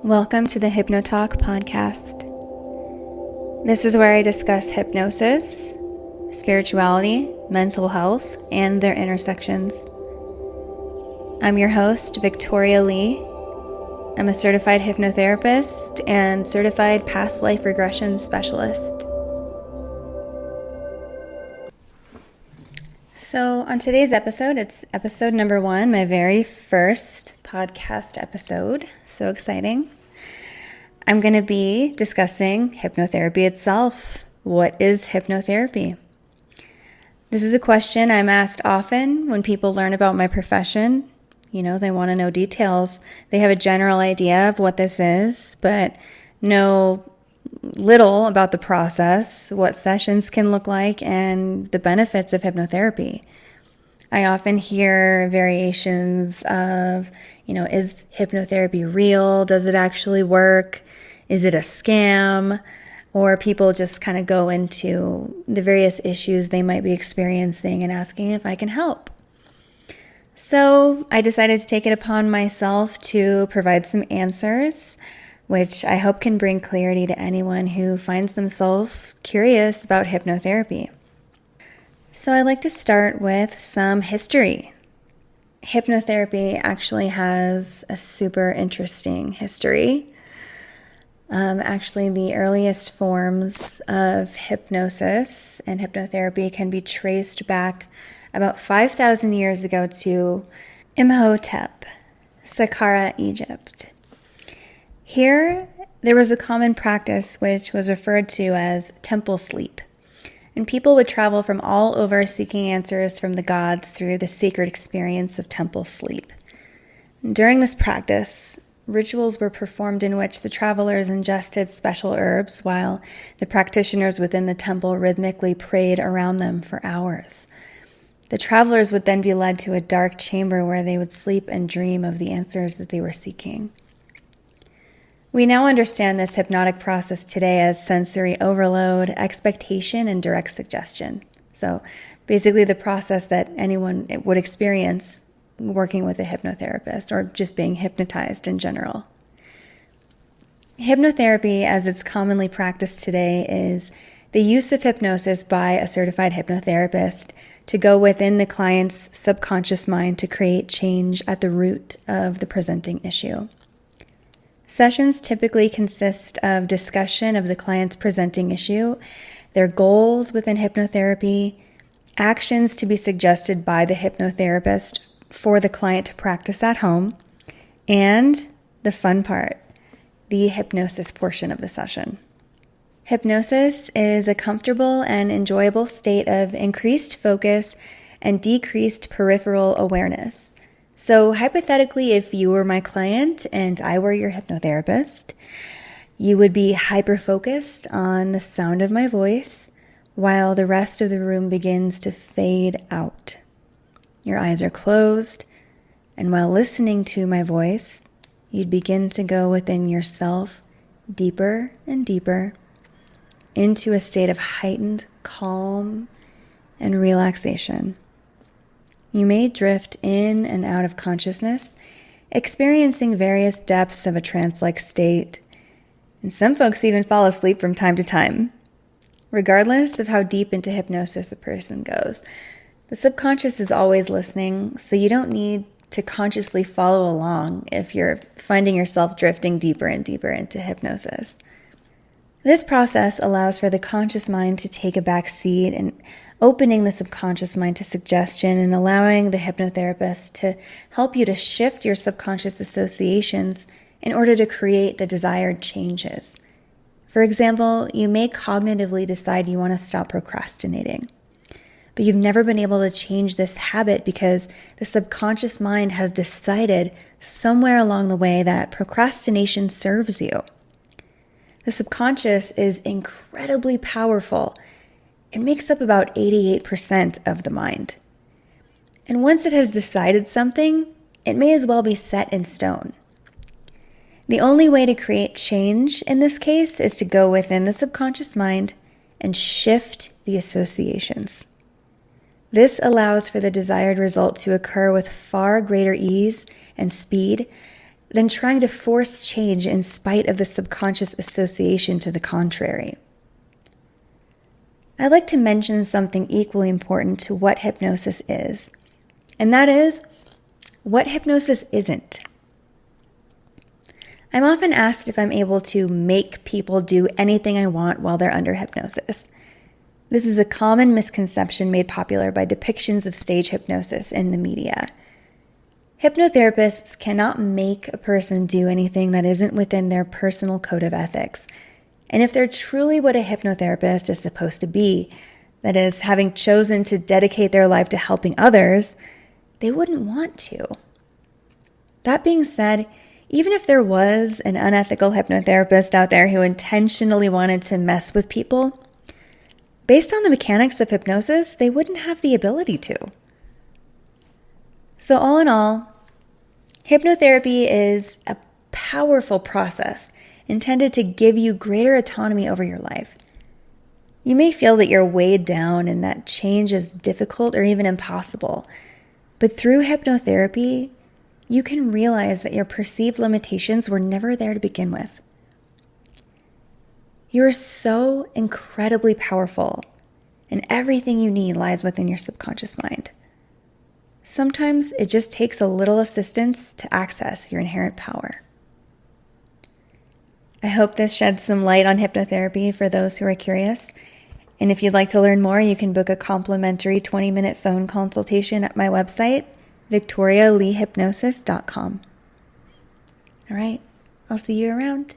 Welcome to the HypnoTalk podcast. This is where I discuss hypnosis, spirituality, mental health, and their intersections. I'm your host, Victoria Lee. I'm a certified hypnotherapist and certified past life regression specialist. So on today's episode, it's episode number 1, my very first podcast episode. So exciting. I'm going to be discussing hypnotherapy itself. What is hypnotherapy? This is a question I'm asked often when people learn about my profession. You know, they want to know details. They have a general idea of what this is, but know little about the process, what sessions can look like, and the benefits of hypnotherapy. I often hear variations of, is hypnotherapy real? Does it actually work? Is it a scam? Or people just kind of go into the various issues they might be experiencing and asking if I can help. So I decided to take it upon myself to provide some answers, which I hope can bring clarity to anyone who finds themselves curious about hypnotherapy. So I'd like to start with some history. Hypnotherapy actually has a super interesting history. Actually, the earliest forms of hypnosis and hypnotherapy can be traced back about 5,000 years ago to Imhotep, Saqqara, Egypt. Here, there was a common practice which was referred to as temple sleep, and people would travel from all over seeking answers from the gods through the sacred experience of temple sleep. During this practice, rituals were performed in which the travelers ingested special herbs while the practitioners within the temple rhythmically prayed around them for hours. The travelers would then be led to a dark chamber where they would sleep and dream of the answers that they were seeking. We now understand this hypnotic process today as sensory overload, expectation, and direct suggestion. So basically the process that anyone would experience working with a hypnotherapist or just being hypnotized in general. Hypnotherapy, as it's commonly practiced today, is the use of hypnosis by a certified hypnotherapist to go within the client's subconscious mind to create change at the root of the presenting issue. Sessions typically consist of discussion of the client's presenting issue, their goals within hypnotherapy, actions to be suggested by the hypnotherapist for the client to practice at home, and the fun part, the hypnosis portion of the session. Hypnosis is a comfortable and enjoyable state of increased focus and decreased peripheral awareness. So hypothetically, if you were my client and I were your hypnotherapist, you would be hyper-focused on the sound of my voice while the rest of the room begins to fade out. Your eyes are closed, and while listening to my voice, you'd begin to go within yourself deeper and deeper into a state of heightened calm and relaxation. You may drift in and out of consciousness, experiencing various depths of a trance-like state, and some folks even fall asleep from time to time. Regardless of how deep into hypnosis a person goes, the subconscious is always listening, so you don't need to consciously follow along if you're finding yourself drifting deeper and deeper into hypnosis. This process allows for the conscious mind to take a back seat and opening the subconscious mind to suggestion and allowing the hypnotherapist to help you to shift your subconscious associations in order to create the desired changes. For example, you may cognitively decide you want to stop procrastinating, but you've never been able to change this habit because the subconscious mind has decided somewhere along the way that procrastination serves you. The subconscious is incredibly powerful. It makes up about 88% of the mind. And once it has decided something, it may as well be set in stone. The only way to create change in this case is to go within the subconscious mind and shift the associations. This allows for the desired result to occur with far greater ease and speed than trying to force change in spite of the subconscious association to the contrary. I'd like to mention something equally important to what hypnosis is, and that is what hypnosis isn't. I'm often asked if I'm able to make people do anything I want while they're under hypnosis. This is a common misconception made popular by depictions of stage hypnosis in the media. Hypnotherapists cannot make a person do anything that isn't within their personal code of ethics. And if they're truly what a hypnotherapist is supposed to be, that is, having chosen to dedicate their life to helping others, they wouldn't want to. That being said, even if there was an unethical hypnotherapist out there who intentionally wanted to mess with people, based on the mechanics of hypnosis, they wouldn't have the ability to. So all in all, hypnotherapy is a powerful process intended to give you greater autonomy over your life. You may feel that you're weighed down and that change is difficult or even impossible, but through hypnotherapy, you can realize that your perceived limitations were never there to begin with. You're so incredibly powerful, and everything you need lies within your subconscious mind. Sometimes it just takes a little assistance to access your inherent power. I hope this sheds some light on hypnotherapy for those who are curious. And if you'd like to learn more, you can book a complimentary 20-minute phone consultation at my website, victorialeehypnosis.com. All right, I'll see you around.